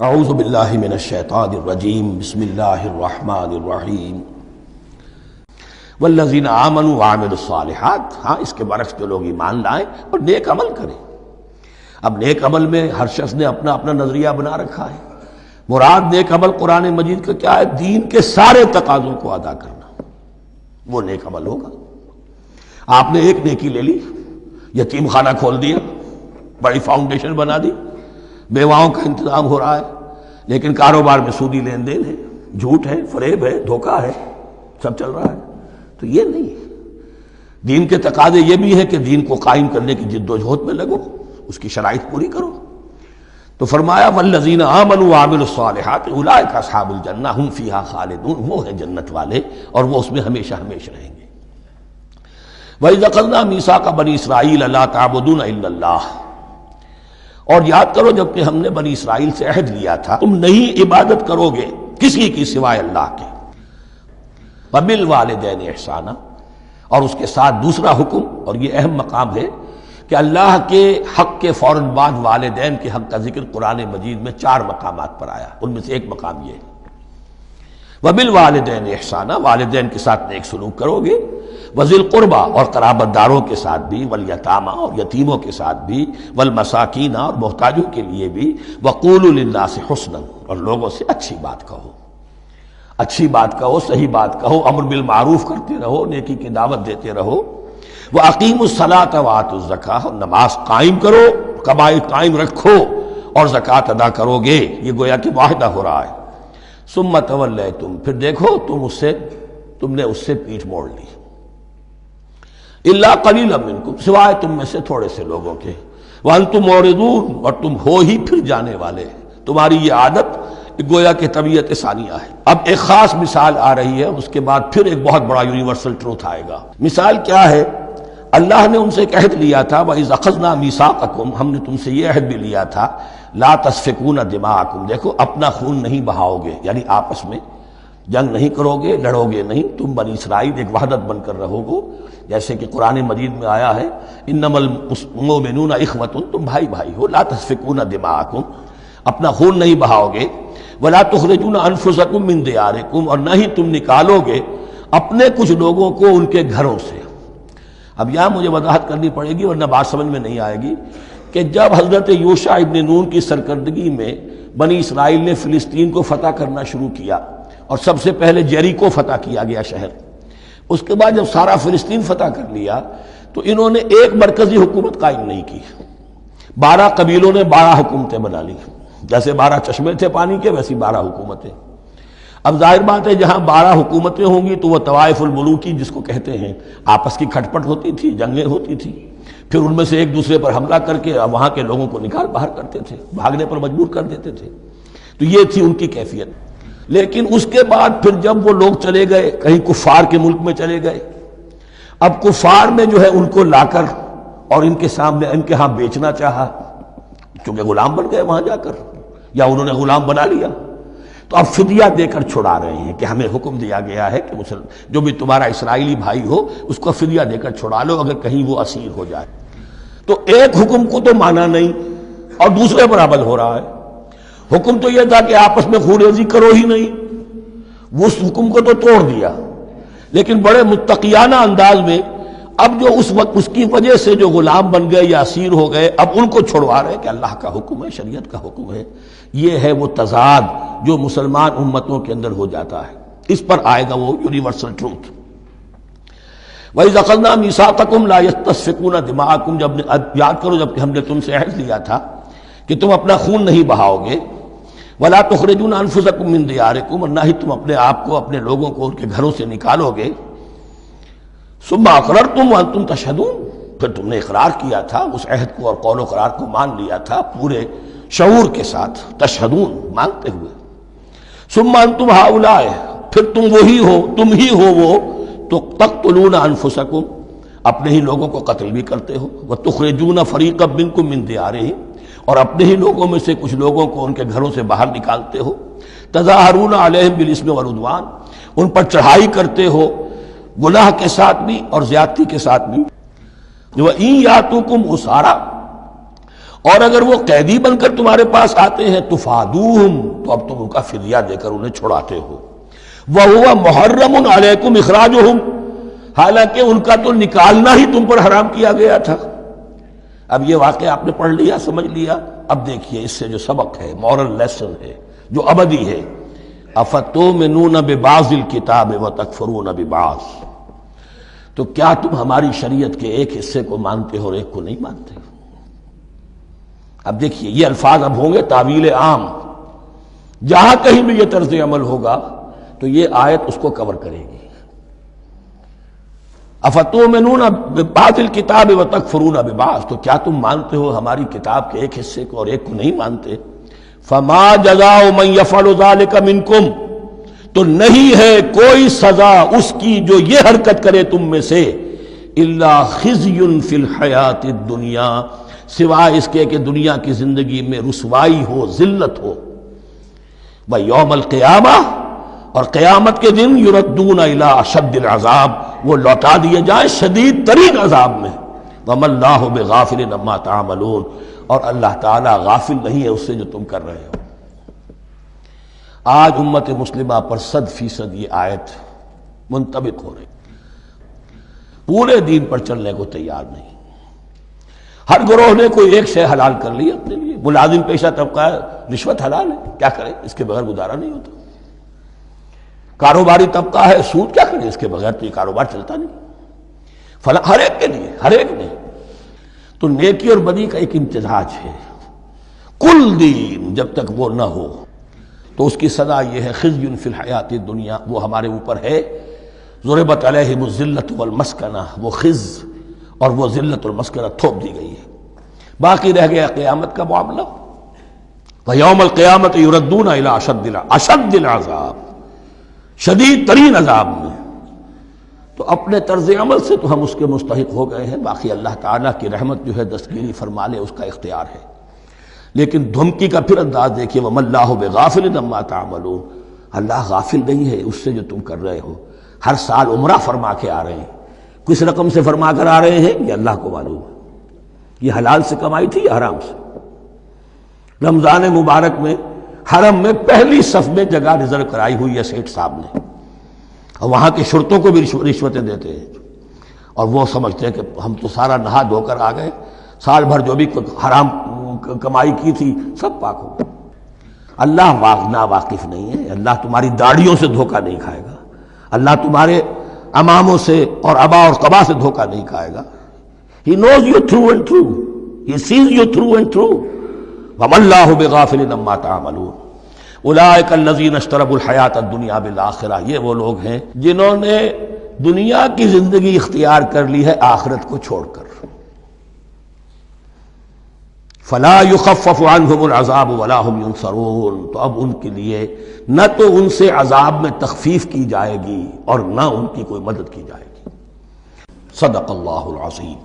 اعوذ باللہ من الشیطان الرجیم بسم اللہ الرحمن الرحیم والذین آمنوا وعملوا الصالحات. ہاں، اس کے برعکس جو لوگ ایمان لائیں اور نیک عمل کریں. اب نیک عمل میں ہر شخص نے اپنا اپنا نظریہ بنا رکھا ہے. مراد نیک عمل قرآن مجید کا کیا ہے؟ دین کے سارے تقاضوں کو ادا کرنا، وہ نیک عمل ہوگا. آپ نے ایک نیکی لے لی، یتیم خانہ کھول دیا، بڑی فاؤنڈیشن بنا دی، بیواؤں کا انتظام ہو رہا ہے، لیکن کاروبار میں سودی لین دین ہے، جھوٹ ہے، فریب ہے، دھوکہ ہے، سب چل رہا ہے. تو یہ نہیں ہے. دین کے تقاضے یہ بھی ہے کہ دین کو قائم کرنے کی جد و جہد میں لگو، اس کی شرائط پوری کرو. تو فرمایا والذین آمنوا وعملوا الصالحات اولئک اصحاب الجنہ ھم فیہا خالدون. وہ ہیں جنت والے اور وہ اس میں ہمیشہ ہمیشہ رہیں گے. وَإِذْ أَخَذْنَا مِيثَاقَ بَنِي إِسْرَائِيلَ لَا تَعْبُدُونَ إِلَّا اللَّهَ. اور یاد کرو جب کہ ہم نے بنی اسرائیل سے عہد لیا تھا تم نہیں عبادت کرو گے کسی کی سوائے اللہ کے. وَبِالْوَالِدَيْنِ إِحْسَانًا. اور اس کے ساتھ دوسرا حکم، اور یہ اہم مقام ہے کہ اللہ کے حق کے فوراً بعد والدین کے حق کا ذکر قرآن مجید میں 4 مقامات پر آیا. ان میں سے ایک مقام یہ ہے وَبِالْوَالِدَيْنِ إِحْسَانًا، والدین کے ساتھ نیک سلوک کرو گے. وَذِي الْقُرْبَىٰ، اور قرابت داروں کے ساتھ بھی. وَالْيَتَامَىٰ، اور یتیموں کے ساتھ بھی. وَالْمَسَاكِينَ، اور محتاجوں کے لیے بھی. وَقُولُوا لِلنَّاسِ حُسْنًا، اور لوگوں سے اچھی بات کہو، اچھی بات کہو، صحیح بات کہو، امر بالمعروف کرتے رہو، نیکی کی دعوت دیتے رہو. وَأَقِيمُوا الصَّلَاةَ وَآتُوا الزَّكَاةَ، اور نماز قائم کرو، قبائل قائم رکھو اور زکوٰۃ ادا کرو گے. یہ گویا کہ معاہدہ ہو رہا ہے. ثُمَّ تَوَلَّيْتُمْ، پھر دیکھو تم نے اس سے پیٹھ موڑ لی. إِلَّا قَلِيلًا مِّنكُمْ، سوائے تم میں سے تھوڑے سے لوگوں کے. وَأَنْتُمْ مُعْرِضُونَ، اور تم ہو ہی پھر جانے والے. تمہاری یہ عادت گویا کہ طبیعت ثانیہ ہے. اب ایک خاص مثال آ رہی ہے، اس کے بعد پھر ایک بہت بڑا یونیورسل ٹروتھ آئے گا. مثال کیا ہے؟ اللہ نے ان سے ایک عہد لیا تھا وَإِذْ أَخَذْنَا مِيثَاقَكُمْ، ہم نے تم سے یہ عہد بھی لیا تھا لَا تَسْفِكُونَ دِمَاءَكُمْ. دیکھو اپنا خون نہیں بہاؤ گے، یعنی آپس میں جنگ نہیں کرو گے، لڑو گے نہیں. تم بنی اسرائیل ایک وحدت بن کر رہو گے، جیسے کہ قرآن مجید میں آیا ہے انما المؤمنون اخوۃ، تم بھائی بھائی ہو. لا تسفکون دماءکم، اپنا خون نہیں بہاؤ گے. ولا تخرجون انفسکم من دیارکم، اور نہ ہی تم نکالو گے اپنے کچھ لوگوں کو ان کے گھروں سے. اب یہاں مجھے وضاحت کرنی پڑے گی ورنہ بات سمجھ میں نہیں آئے گی کہ جب حضرت یوشع ابن نون کی سرکردگی میں بنی اسرائیل نے فلسطین کو فتح کرنا شروع کیا، اور سب سے پہلے جیریکو فتح کیا گیا شہر. اس کے بعد جب سارا فلسطین فتح کر لیا تو انہوں نے ایک مرکزی حکومت قائم نہیں کی. 12 قبیلوں نے 12 حکومتیں بنا لی. جیسے 12 چشمے تھے پانی کے، ویسی 12 حکومتیں. اب ظاہر بات ہے جہاں 12 حکومتیں ہوں گی تو وہ طوائف الملوکی جس کو کہتے ہیں، آپس کی کھٹ پٹ ہوتی تھی، جنگیں ہوتی تھی. پھر ان میں سے ایک دوسرے پر حملہ کر کے وہاں کے لوگوں کو نکال باہر کرتے تھے، بھاگنے پر مجبور کر دیتے تھے. تو یہ تھی ان کی کیفیت. لیکن اس کے بعد پھر جب وہ لوگ چلے گئے کہیں کفار کے ملک میں چلے گئے، اب کفار نے جو ہے ان کو لا کر اور ان کے سامنے ان کے ہاں بیچنا چاہا، چونکہ غلام بن گئے وہاں جا کر، یا انہوں نے غلام بنا لیا. تو اب فدیہ دے کر چھڑا رہے ہیں کہ ہمیں حکم دیا گیا ہے کہ جو بھی تمہارا اسرائیلی بھائی ہو اس کو فدیہ دے کر چھڑا لو اگر کہیں وہ اسیر ہو جائے. تو ایک حکم کو تو مانا نہیں اور دوسرے پر عمل ہو رہا ہے. حکم تو یہ تھا کہ آپس میں خون ریزی کرو ہی نہیں، اس حکم کو تو توڑ دیا. لیکن بڑے متقیانہ انداز میں اب جو اس وقت اس کی وجہ سے جو غلام بن گئے یا اسیر ہو گئے، اب ان کو چھڑوا رہے کہ اللہ کا حکم ہے، شریعت کا حکم ہے. یہ ہے وہ تضاد جو مسلمان امتوں کے اندر ہو جاتا ہے. اس پر آئے گا وہ یونیورسل ٹروتھ. وَإِذْ أَخَذْنَا مِيثَاقَكُمْ لَا يَسْتَسْفِكُونَ دِمَاءَكُمْ، جب کرو جب کہ ہم نے تم سے عہد لیا تھا کہ تم اپنا خون نہیں بہاؤ گے. وَلَا تُخْرِجُونَ أَنفُسَكُم مِّن دِيَارِكُمْ، اور نہ ہی تم اپنے آپ کو اپنے لوگوں کو ان کے گھروں سے نکالو گے. ثُمَّ أَقْرَرْتُمْ وَأَنْتُمْ تَشْهَدُونَ، پھر تم نے اقرار کیا تھا اس عہد کو اور قول و قرار کو مان لیا تھا پورے شعور کے ساتھ، تشہدون مانتے ہوئے. ثُمَّ أَنْتُمْ هَؤُلَاءِ، پھر تم وہی ہو، تم ہی ہو وہ تو تقتلون انفسکم، اپنے ہی لوگوں کو قتل بھی کرتے ہو. وتخرجون فریقا منکم من دیارہم، اور اپنے ہی لوگوں میں سے کچھ لوگوں کو ان کے گھروں سے باہر نکالتے ہو. تظاہرون علیہم بالاسم والعدوان، ان پر چڑھائی کرتے ہو گناہ کے ساتھ بھی اور زیادتی کے ساتھ بھی. وَإِن یاتوکم اسارا، اور اگر وہ قیدی بن کر تمہارے پاس آتے ہیں تفادوہم، تو اب تم ان کا فدیہ دے کر انہیں چھڑاتے ہو۔ وَهُوَ مُحَرَّمٌ عَلَيْكُمْ إِخْرَاجُهُمْ، حالانکہ ان کا تو نکالنا ہی تم پر حرام کیا گیا تھا۔ اب یہ واقعہ آپ نے پڑھ لیا، سمجھ لیا، اب دیکھیے اس سے جو سبق ہے، مورل لیسن ہے جو ابدی ہے، أَفَتُؤْمِنُونَ بِبَعْضِ الْكِتَابِ وَتَكْفُرُونَ بِبَعْضٍ، تو کیا تم ہماری شریعت کے ایک حصے کو مانتے ہو اور ایک کو نہیں مانتے؟ اب دیکھیے یہ الفاظ اب ہوں گے تعویل عام، جہاں کہیں بھی یہ طرز عمل ہوگا تو یہ آیت اس کو کور کرے گی۔ افتؤمنون ببعض الکتاب وتکفرون ببعض، تو کیا تم مانتے ہو ہماری کتاب کے ایک حصے کو اور ایک کو نہیں مانتے؟ فما جزاء من یفعل ذلک منکم، تو نہیں ہے کوئی سزا اس کی جو یہ حرکت کرے تم میں سے، الا خزی فی الحیات الدنیا، سوائے اس کے کہ دنیا کی زندگی میں رسوائی ہو، ذلت ہو، ویوم القیامہ، اور قیامت کے دن یردون الی اشد العذاب، وہ لوٹا دیے جائیں شدید ترین عذاب میں۔ وما اللہ بغافل عما تعملون، اور اللہ تعالیٰ غافل نہیں ہے اس سے جو تم کر رہے ہو۔ آج امت مسلمہ پر 100% یہ آیت منطبق ہو رہی، پورے دین پر چلنے کو تیار نہیں۔ ہر گروہ نے کوئی ایک شے حلال کر لی اپنے لیے، ملازم پیشہ طبقہ ہے، رشوت حلال ہے، کیا کرے، اس کے بغیر گزارا نہیں ہوتا۔ کاروباری طبقہ ہے، سود کیا کرے، اس کے بغیر تو یہ کاروبار چلتا نہیں۔ فلاں ہر ایک کے لیے، ہر ایک نے تو نیکی اور بدی کا ایک امتزاج ہے۔ کل دین جب تک وہ نہ ہو تو اس کی سزا یہ ہے خزی فی الحیات الدنیا، وہ ہمارے اوپر ہے۔ ضربت علیہم الذلۃ والمسکنہ، وہ خز اور وہ ذلت اور مسکنہ تھوپ دی گئی ہے۔ باقی رہ گیا قیامت کا معاملہ، وَيَوْمَ الْقِيَامَةِ يُرَدُّونَ إِلَىٰ أَشَدِّ الْعَذَابِ، شدید ترین عذاب میں۔ تو اپنے طرز عمل سے تو ہم اس کے مستحق ہو گئے ہیں، باقی اللہ تعالیٰ کی رحمت جو ہے دستگیری فرما لے اس کا اختیار ہے۔ لیکن دھمکی کا پھر انداز دیکھیے، وَمَا اللَّهُ بِغَافِلٍ عَمَّا تَعْمَلُونَ، اللہ غافل نہیں ہے اس سے جو تم کر رہے ہو۔ ہر سال عمرہ فرما کے آ رہے ہیں، کس رقم سے فرما کر آ رہے ہیں یہ اللہ کو معلوم ہے، یہ حلال سے کمائی تھی یا حرام سے۔ رمضان مبارک میں حرم میں پہلی صف میں جگہ ریزرو کرائی ہوئی ہے سیٹھ صاحب نے، اور وہاں کے شرطوں کو بھی رشوتیں دیتے ہیں، اور وہ سمجھتے ہیں کہ ہم تو سارا نہا دھو کر آ گئے، سال بھر جو بھی حرام کمائی کی تھی سب پاک ہو گئی۔ اللہ نا واقف نہیں ہے، اللہ تمہاری داڑھیوں سے دھوکہ نہیں کھائے گا، اللہ تمہارے اماموں سے اور ابا اور قبا سے دھوکہ نہیں کھائے گا۔ He knows you through and through, He sees you through and through. وَمَا اللَّهُ بِغَافِلٍ عَمَّا تَعْمَلُونَ أُولَٰئِكَ الَّذِينَ اشْتَرَوُا الْحَيَاةَ الدُّنْيَا بِالْآخِرَةِ، یہ وہ لوگ ہیں جنہوں نے دنیا کی زندگی اختیار کر لی ہے آخرت کو چھوڑ کر۔ فَلَا يُخَفَّفُ عَنْهُمُ الْعَذَابُ وَلَا هُمْ يُنصَرُونَ، تو اب ان کے لیے نہ تو ان سے عذاب میں تخفیف کی جائے گی اور نہ ان کی کوئی مدد کی جائے گی۔ صدق اللہ العظیم۔